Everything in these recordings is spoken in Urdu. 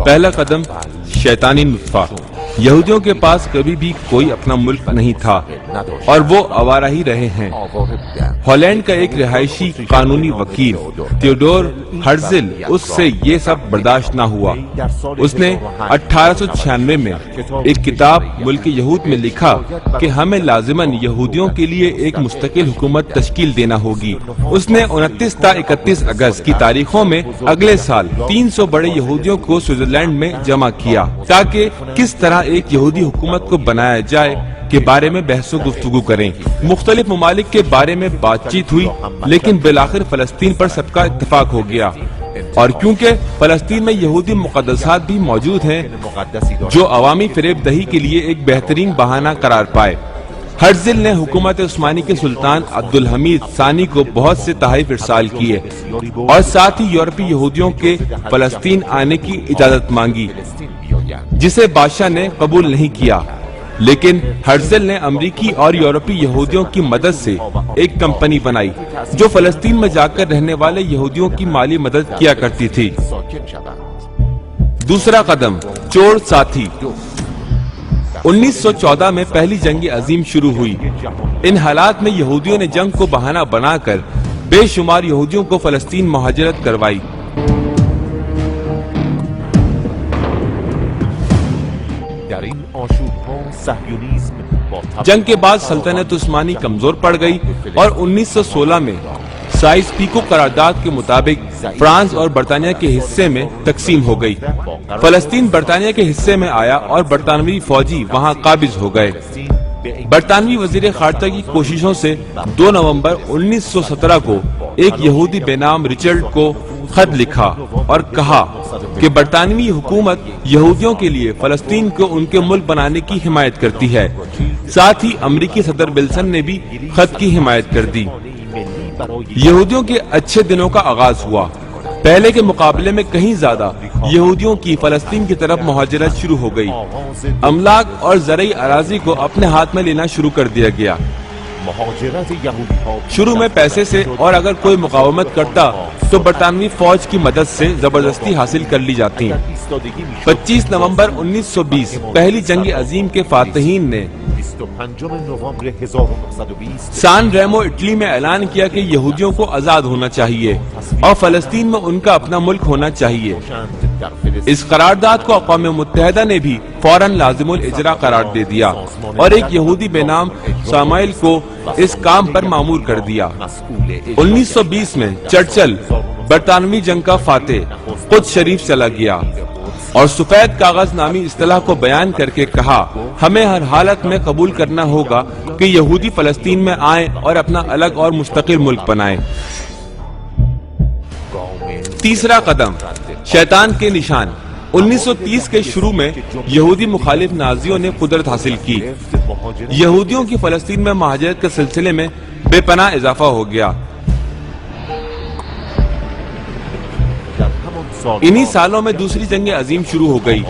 پہلا قدم شیطانی نطفہ۔ یہودیوں کے پاس کبھی بھی کوئی اپنا ملک نہیں تھا اور وہ آوارہ ہی رہے ہیں۔ ہالینڈ کا ایک رہائشی قانونی وکیل تھیوڈور ہرزل اس سے یہ سب برداشت نہ ہوا۔ اس نے 1896 میں ایک کتاب ملک یہود میں لکھا کہ ہمیں لازماً یہودیوں کے لیے ایک مستقل حکومت تشکیل دینا ہوگی۔ اس نے 29 تا 31 اگست کی تاریخوں میں اگلے سال 300 بڑے یہودیوں کو سوئٹزرلینڈ میں جمع کیا تاکہ کس طرح ایک یہودی حکومت کو بنایا جائے کے بارے میں بحث و گفتگو کریں۔ مختلف ممالک کے بارے میں بات چیت ہوئی، لیکن بالآخر فلسطین پر سب کا اتفاق ہو گیا، اور کیونکہ فلسطین میں یہودی مقدسات بھی موجود ہیں جو عوامی فریب دہی کے لیے ایک بہترین بہانہ قرار پائے، ہرزل نے حکومت عثمانی کے سلطان عبدالحمید ثانی کو بہت سے تحائف ارسال کیے اور ساتھ ہی یورپی یہودیوں کے فلسطین آنے کی اجازت مانگی، جسے بادشاہ نے قبول نہیں کیا۔ لیکن ہرزل نے امریکی اور یورپی یہودیوں کی مدد سے ایک کمپنی بنائی جو فلسطین میں جا کر رہنے والے یہودیوں کی مالی مدد کیا کرتی تھی۔ دوسرا قدم چور ساتھی۔ 1914 میں پہلی جنگ عظیم شروع ہوئی۔ ان حالات میں یہودیوں نے جنگ کو بہانہ بنا کر بے شمار یہودیوں کو فلسطین مہاجرت کروائی۔ جنگ کے بعد سلطنت عثمانی کمزور پڑ گئی اور 1916 میں سائز پیکو قرارداد کے مطابق فرانس اور برطانیہ کے حصے میں تقسیم ہو گئی۔ فلسطین برطانیہ کے حصے میں آیا اور برطانوی فوجی وہاں قابض ہو گئے۔ برطانوی وزیر خارجہ کی کوششوں سے 2 نومبر 1917 کو ایک یہودی بے نام رچرڈ کو خط لکھا اور کہا کہ برطانوی حکومت یہودیوں کے لیے فلسطین کو ان کے ملک بنانے کی حمایت کرتی ہے۔ ساتھ ہی امریکی صدر ولسن نے بھی خط کی حمایت کر دی۔ یہودیوں کے اچھے دنوں کا آغاز ہوا۔ پہلے کے مقابلے میں کہیں زیادہ یہودیوں کی فلسطین کی طرف مہاجرت شروع ہو گئی۔ املاک اور زرعی اراضی کو اپنے ہاتھ میں لینا شروع کر دیا گیا۔ شروع میں پیسے سے، اور اگر کوئی مقاومت کرتا تو برطانوی فوج کی مدد سے زبردستی حاصل کر لی جاتی۔ 25 نومبر 1920 پہلی جنگ عظیم کے فاتحین نے سان ریمو اٹلی میں اعلان کیا کہ یہودیوں کو آزاد ہونا چاہیے اور فلسطین میں ان کا اپنا ملک ہونا چاہیے۔ اس قرارداد کو اقوام متحدہ نے بھی فوراً لازم الاجرا قرار دے دیا اور ایک یہودی بے نام ساموئیل کو اس کام پر مامور کر دیا۔ 1920 میں چرچل برطانوی جنگ کا فاتح قدس شریف چلا گیا اور سفید کاغذ نامی اصطلاح کو بیان کر کے کہا، ہمیں ہر حالت میں قبول کرنا ہوگا کہ یہودی فلسطین میں آئیں اور اپنا الگ اور مستقل ملک بنائیں۔ تیسرا قدم شیطان کے نشان۔ 1930 کے شروع میں یہودی مخالف نازیوں نے قدرت حاصل کی۔ یہودیوں کی فلسطین میں مہاجرت کے سلسلے میں بے پناہ اضافہ ہو گیا۔ انہی سالوں میں دوسری جنگ عظیم شروع ہو گئی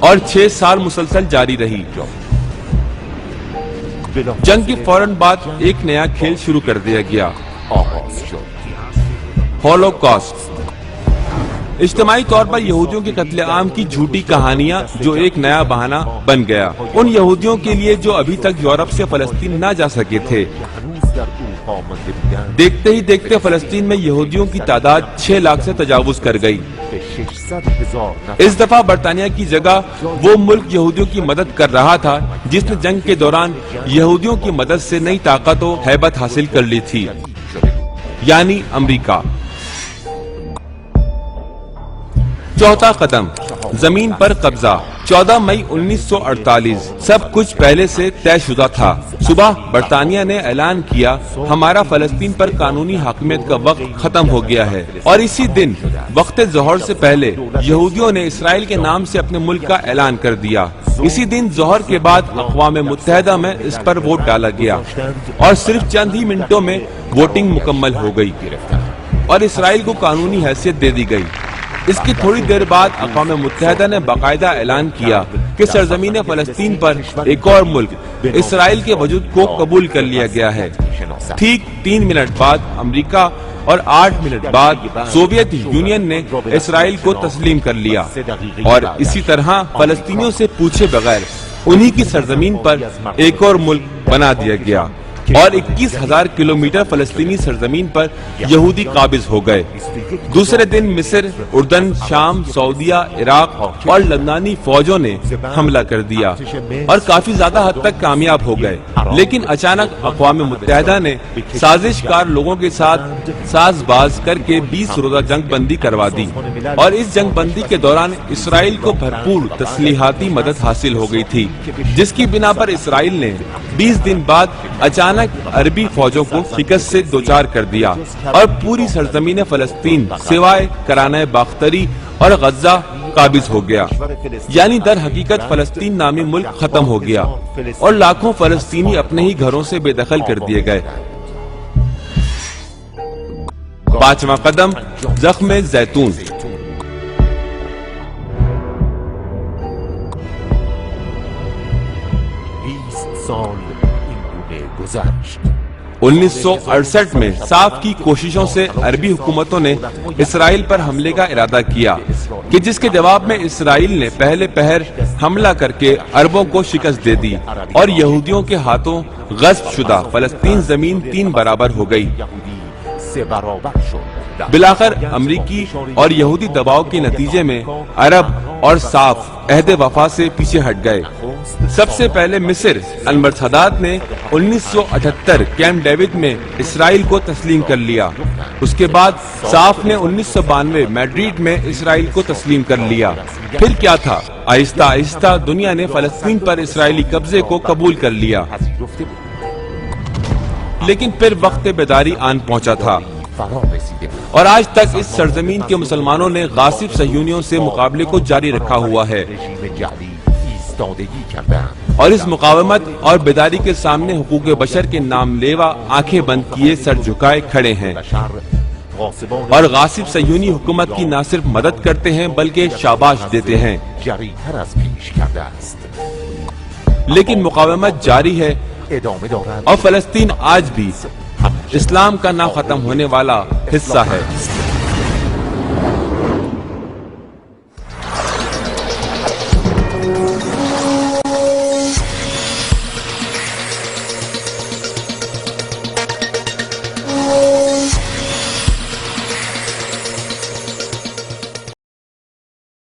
اور 6 سال مسلسل جاری رہی۔ جنگ کے فوراً بعد ایک نیا کھیل شروع کر دیا گیا، ہولوکاسٹ۔ اجتماعی طور پر یہودیوں کے قتل عام کی جھوٹی کہانیاں جو ایک نیا بہانہ بن گیا ان یہودیوں کے لیے جو ابھی تک یورپ سے فلسطین نہ جا سکے تھے۔ دیکھتے ہی دیکھتے فلسطین میں یہودیوں کی تعداد 6 لاکھ سے تجاوز کر گئی۔ اس دفعہ برطانیہ کی جگہ وہ ملک یہودیوں کی مدد کر رہا تھا جس نے جنگ کے دوران یہودیوں کی مدد سے نئی طاقت و ہیبت حاصل کر لی تھی، یعنی امریکہ۔ چوتھا قدم زمین پر قبضہ۔ 14 مئی 1948 سب کچھ پہلے سے طے شدہ تھا۔ صبح برطانیہ نے اعلان کیا، ہمارا فلسطین پر قانونی حاکمیت کا وقت ختم ہو گیا ہے، اور اسی دن وقت ظہر سے پہلے یہودیوں نے اسرائیل کے نام سے اپنے ملک کا اعلان کر دیا۔ اسی دن ظہر کے بعد اقوام متحدہ میں اس پر ووٹ ڈالا گیا اور صرف چند ہی منٹوں میں ووٹنگ مکمل ہو گئی اور اسرائیل کو قانونی حیثیت دے دی گئی۔ اس کی تھوڑی دیر بعد اقوام متحدہ نے باقاعدہ اعلان کیا کہ سرزمین فلسطین پر ایک اور ملک اسرائیل کے وجود کو قبول کر لیا گیا ہے۔ ٹھیک 3 منٹ بعد امریکہ اور 8 منٹ بعد سوویت یونین نے اسرائیل کو تسلیم کر لیا اور اسی طرح فلسطینیوں سے پوچھے بغیر انہی کی سرزمین پر ایک اور ملک بنا دیا گیا اور 21,000 کلومیٹر فلسطینی سرزمین پر یہودی قابض ہو گئے۔ دوسرے دن مصر، اردن، شام، سعودیہ، عراق اور لبنانی فوجوں نے حملہ کر دیا اور کافی زیادہ حد تک کامیاب ہو گئے، لیکن اچانک اقوام متحدہ نے سازش کار لوگوں کے ساتھ ساز باز کر کے 20 روزہ جنگ بندی کروا دی اور اس جنگ بندی کے دوران اسرائیل کو بھرپور تسلیحاتی مدد حاصل ہو گئی تھی، جس کی بنا پر اسرائیل نے 20 دن بعد اچانک عربی فوجوں کو شکست سے دوچار کر دیا اور پوری سرزمین فلسطین سوائے کرانہ باختری اور غزہ قابض ہو گیا، یعنی در حقیقت فلسطین نامی ملک ختم ہو گیا اور لاکھوں فلسطینی اپنے ہی گھروں سے بے دخل کر دیے گئے۔ 5واں قدم، زخم زیتون۔ 1968 میں صاف کی کوششوں سے عربی حکومتوں نے اسرائیل پر حملے کا ارادہ کیا کہ جس کے جواب میں اسرائیل نے پہلے پہر حملہ کر کے عربوں کو شکست دے دی اور یہودیوں کے ہاتھوں غصب شدہ فلسطین زمین 3 برابر ہو گئی۔ بلاخر امریکی اور یہودی دباؤ کے نتیجے میں عرب اور صاف عہد وفا سے پیچھے ہٹ گئے۔ سب سے پہلے مصر المرصدات نے 1978 کیمپ ڈیوڈ میں اسرائیل کو تسلیم کر لیا۔ اس کے بعد صاف نے 1992 میڈریڈ میں اسرائیل کو تسلیم کر لیا۔ پھر کیا تھا؟ آہستہ آہستہ دنیا نے فلسطین پر اسرائیلی قبضے کو قبول کر لیا، لیکن پھر وقت بیداری آن پہنچا تھا اور آج تک اس سرزمین کے مسلمانوں نے غاصب صہیونیوں سے مقابلے کو جاری رکھا ہوا ہے اور اس مقاومت اور بیداری کے سامنے حقوق بشر کے نام لیوا آنکھیں بند کیے سر جھکائے کھڑے ہیں اور غاصب صہیونی حکومت کی نہ صرف مدد کرتے ہیں بلکہ شاباش دیتے ہیں، لیکن مقاومت جاری ہے اور فلسطین آج بھی اسلام کا نہ ختم ہونے والا حصہ ہے۔